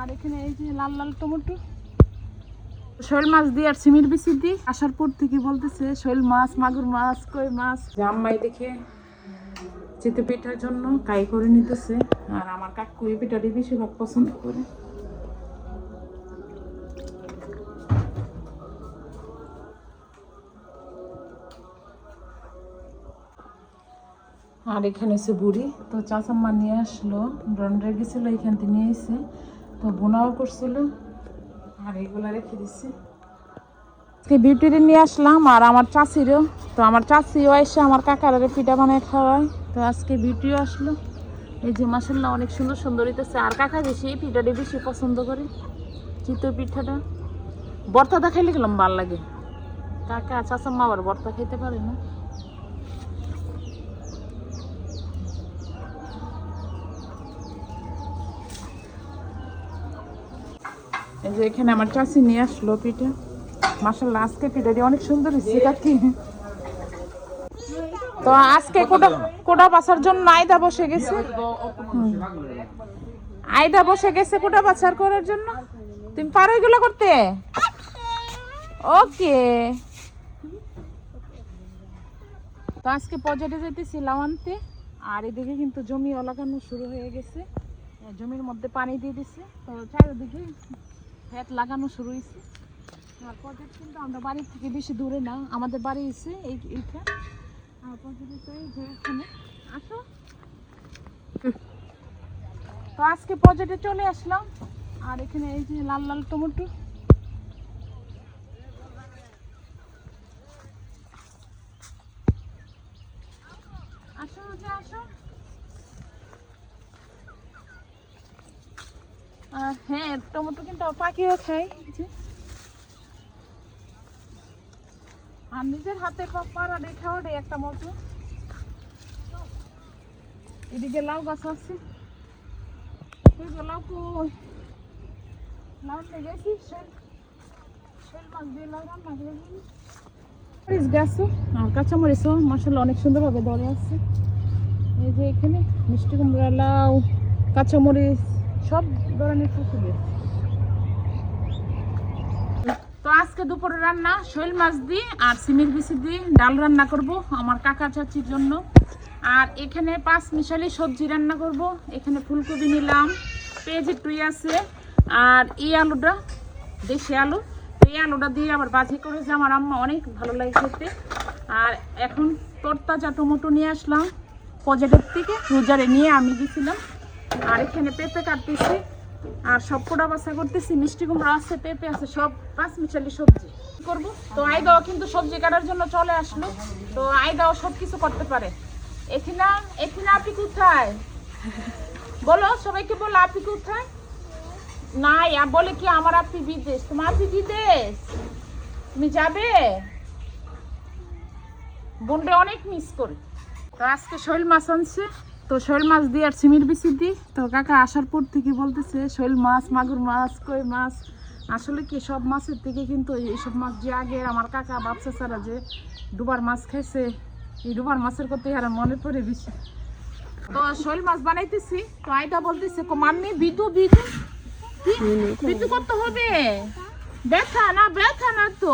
আর এখানে এই যে লাল লাল টমেটো, শৈল মাছ দিয়ে আর সিমির বিচি দিয়ে আসার পর থেকে বলতেছে শৈল মাছ, মাগুর মাছ, কই মাছ। জামাই দেখে চিতই পিঠার জন্য কাই করে নিতেছে, আর আমার কাকু এই পিঠাটি বেশিরভাগ পছন্দ করে। আর এখানে এসে বুড়ি তো চাচাম্মা নিয়ে আসলো, রন্ডে গেছিলো, এখান থেকে নিয়ে এসে তো বোনাও করছিল, আর এগুলো রেখে দিচ্ছি। বিউটিরে নিয়ে আসলাম আর আমার চাচিরও, তো আমার চাচিও এসে আমার কাকার পিঠা বানায় খাওয়ায়, তো আজকে বিউটিও আসলো। এই যে মাসাল্লাহ অনেক সুন্দর সুন্দর হইতেছে, আর কাকা বেশি এই পিঠাটা বেশি পছন্দ করে, চিতই পিঠাটা। ভর্তাটা খাইলে গেলাম ভাল লাগে, কাকা চাচাম্মা আবার ভর্তা খাইতে পারে না। এই যে এখানে আমার চাচি নিয়ে আসলো পিঠা, মাশাআল্লাহ আজকে পিঠাটি অনেক সুন্দর হয়েছে কাকি। তো আজকে কোটা বাছার জন্য আয়দা বসে গেছে, আয়দা বসে গেছে কোটা বাছার করার জন্য। তুমি পারো এগুলো করতে? ওকে। তো আজকে পর্যটে যেতেছিলাম আনতে, আর এদিকে কিন্তু জমি লাগানো শুরু হয়ে গেছে, জমির মধ্যে পানি দিয়ে দিছে, তো চারিদিকে ফ্যাট লাগানো শুরু হয়েছে। আর পর্যট কিন্তু আমরা বাড়ির থেকে বেশি দূরে না, আমাদের বাড়ি এসে এইটা। আর পর্যটে তো এই যে এখানে আসো। তো আজকে পর্যটে চলে আসলাম, আর এখানে এই যে লাল লাল টমেটো, আসো যে আসো। আর হ্যাঁ, টমেটো কিন্তু পাখিও খাই, আর নিজের হাতে পাড়া দিয়ে খাওয়াটাই একটা মজা। এদিকে লাউ গাছ আছে, লাউ লাউ গেছি, মাছ দিয়ে লাউ রান্না করে মরিচ গাছও আর কাঁচামরিচও মাশাআল্লাহ অনেক সুন্দরভাবে ধরে আছে। এই যে এখানে মিষ্টি কুমড়া, লাউ, কাঁচামরিচ সব ধরনের ফসল। তো আজকে দুপুরে রান্না শৈল মাছ দিয়ে আর সিমির বিচি দিয়ে ডাল রান্না করব আমার কাকা চাচির জন্য। আর এখানে 5 মিশালি সবজি রান্না করব। এখানে ফুলকপি নিলাম, পেঁয়াজের টুই আছে, আর এই আলুটা দেশি আলু, এই আলুটা দিয়ে আবার ভাজি করেছে আমার আম্মা, অনেক ভালো লাগে খেতে। আর এখন তরতাজা টমেটো নিয়ে আসলাম পজেটের থেকে, রোজারে নিয়ে আমি গেছিলাম। আর এখানে পেঁপে কাটতেছি, আর সব কোটা বাছা করতেছি, মিষ্টি কুমড়া আছে, পেঁপে আছে, সব 5 মিশালি সবজি করব। তো আইদাও কিন্তু সবজি কাটার জন্য চলে আসলো, তো আইদাও সব কিছু করতে পারে। এখানে আপনি কোথায় বলো, সবাইকে বলো আপনি কোথায়। না বলে কি আমার আপনি বিদেশ, তোমার আপনি বিদেশ, তুমি যাবে? বোনটা অনেক মিস করে। তো আজকে শৈল মাছ আনছে, তো শৈল মাছ দিয়ে আর সিমির বিচি দিই। তো কাকা আসার পর থেকে বলতেছে শৈল মাছ, মাগুর মাছ, কই মাছ। আসলে কি সব মাছের থেকে কিন্তু এইসব মাছ যে আগে আমার কাকা বাপসা ছাড়া যে ডুবার মাছ খাইছে, এই ডুবার মাছের কথা আর মনে পড়ে বেশি। তো শৈল মাছ বানাইতেছি, তো আইদা বলতেছে মাম্মি বিদু বিদু বিদু করতে হবে, ব্যথা না তো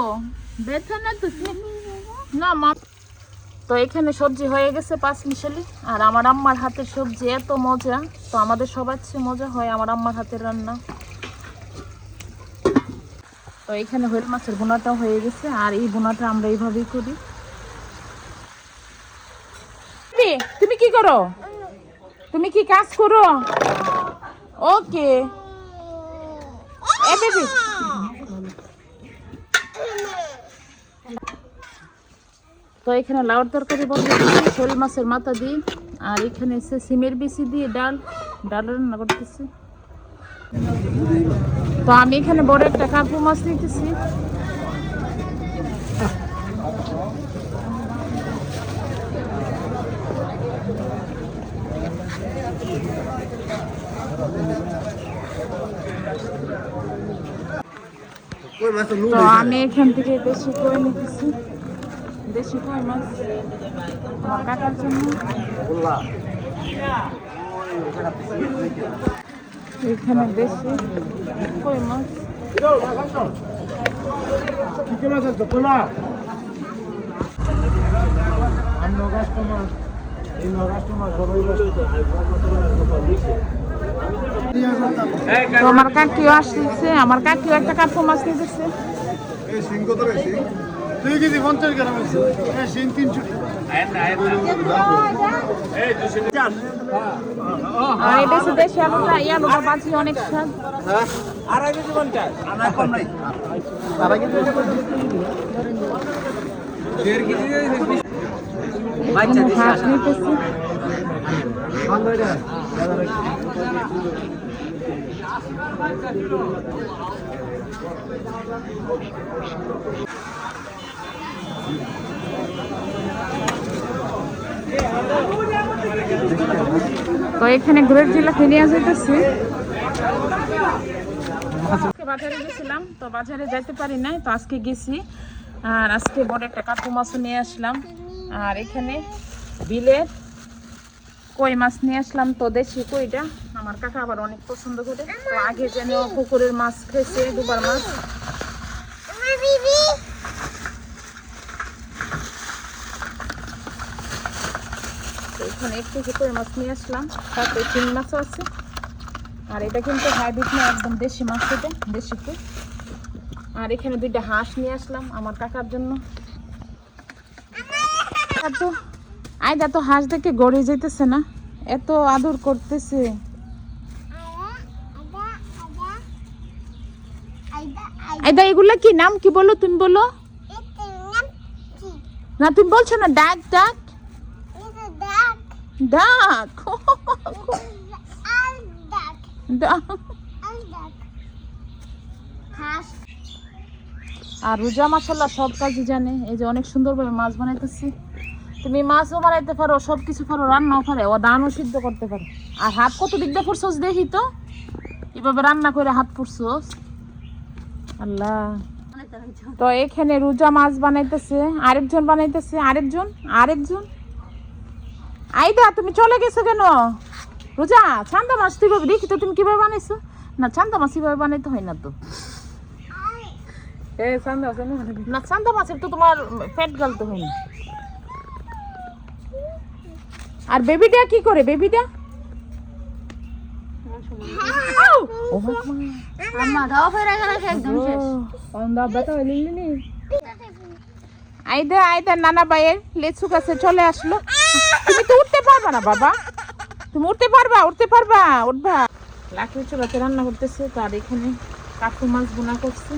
না মা। তো এখানে সবজি হয়ে গেছে 5 মিশালি, আর আমার আম্মার হাতের সবজি এত মজা, তো আমাদের সবার চেয়ে মজা হয় আমার আম্মার হাতের রান্না। তো এখানে হইল মাছের বোনাটাও হয়ে গেছে, আর এই বোনাটা আমরা এইভাবেই করি। তুমি কি করো? তুমি কি কাজ করো? Okay baby. তো এখানে লাউর তরকারি বলতেছি শোল মাছের মাথা দিয়ে, আর এখানে এসে সিমের বিচি দিয়ে ডাল রান্না করতেছি। তো আমি এখানে বড় একটা কাকু মাছ নিতেছি। তো আমি এখান থেকে দেশি কই নিতেছি, দেশি কই মাছ আমার কাটার জন্য। এখানে বেশি কই মাছ। তো আমার কাকিও আসছে, আমার কাকিও একটা কাপড় মাছ নিতেছে। আর এটা হচ্ছে দেশি আলুটা, এই আলুটা বাজি অনেক স্বাদ। হাঁস নিতেছি। তো এখানে ঘুরের জিলাপি নিয়ে যেতেছি। বাজারে গেছিলাম, তো বাজারে যাইতে পারি নাই, তো আজকে গেছি। আর আজকে বড় একটা কাতলা মাছও নিয়ে আসলাম। আর এখানে বিলের কই মাছ নিয়ে আসলাম। তো দেশি কইটা আমার কাকা আবার অনেক পছন্দ করে। তো আগে যেন পুকুরের মাছ খেয়েছে, দুবার মাছ। এখানে একটু কই মাছ নিয়ে আসলাম, তাতে চিংড়ি মাছও আছে। আর এটা কিন্তু হাইব্রিড না, একদম দেশি মাছ, এটা দেশি কই। আর এখানে দুইটা হাঁস নিয়ে আসলাম আমার কাকার জন্য। আয়দা তো হাঁস দেখে গড়ে যেতেছে না, এত আদর করতেছে। আয়দা এগুলা কি নাম, কি বলো তুমি, বলো না, তুমি বলছো না। ডাক ডাক ডাক আর রোজা মাশাআল্লাহ সব কাজই জানে। এই যে অনেক সুন্দরভাবে মাছ বানাইতেছি। তুমি মাছও বানাইতে পারো, সব কিছু পারো, রান্নাও পারে, ও দানও সিদ্ধ করতে পারে। আর হাত কত দিক দিয়ে ফুরছোস দেখি তো, এভাবে রান্না করে হাত ফুরছোস, আল্লাহ। তো এখানে রোজা মাছ বানাইতেছে, আরেকজন বানাইতেছে, আরেকজন। আইদা তুমি চলে গেছো কেন? রোজা চান্দা মাছ তুই দেখি তো তুমি কিভাবে বানাইছো। না, চান্দা মাছ কিভাবে বানাইতে হয় না তো। না, চান্দা মাছের তো তোমার পেট গালতে হয় না। আর বেবিটা কি করে? বেবিটা আইদা আইদা নানা ভাইয়ের লেচু গাছে চলে আসলো। তুমি তো উঠতে পারবা না বাবা, তুমি উঠতে পারবা উঠবা। লাকড়ি চুলাতে রান্না করতেছে। তার এখানে কাকু মাছ বোনা করছে।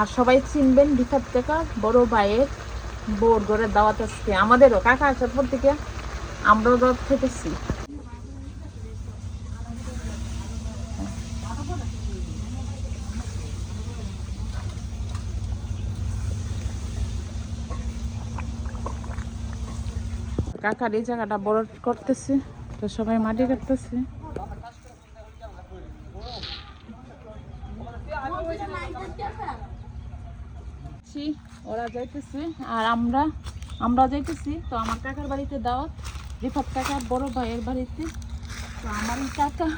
আর সবাই চিনবেন, রিফাত কাকা বড় ভাইয়ের বোর ঘরের দাওয়াত আজকে। আমাদেরও কাকা আসার পর থেকে আমরাও দাওয়াত খেতেছি। কাকার এই জায়গাটা বড় করতেছে, তো সবাই মাটি কাটতেছে। ওরা যাইতেছে আর আমরা যাইতেছি। তো আমার কাকার বাড়িতে দাওয়াত, রিফাত কাকার বড় ভাইয়ের বাড়িতে। তো আমার কাকা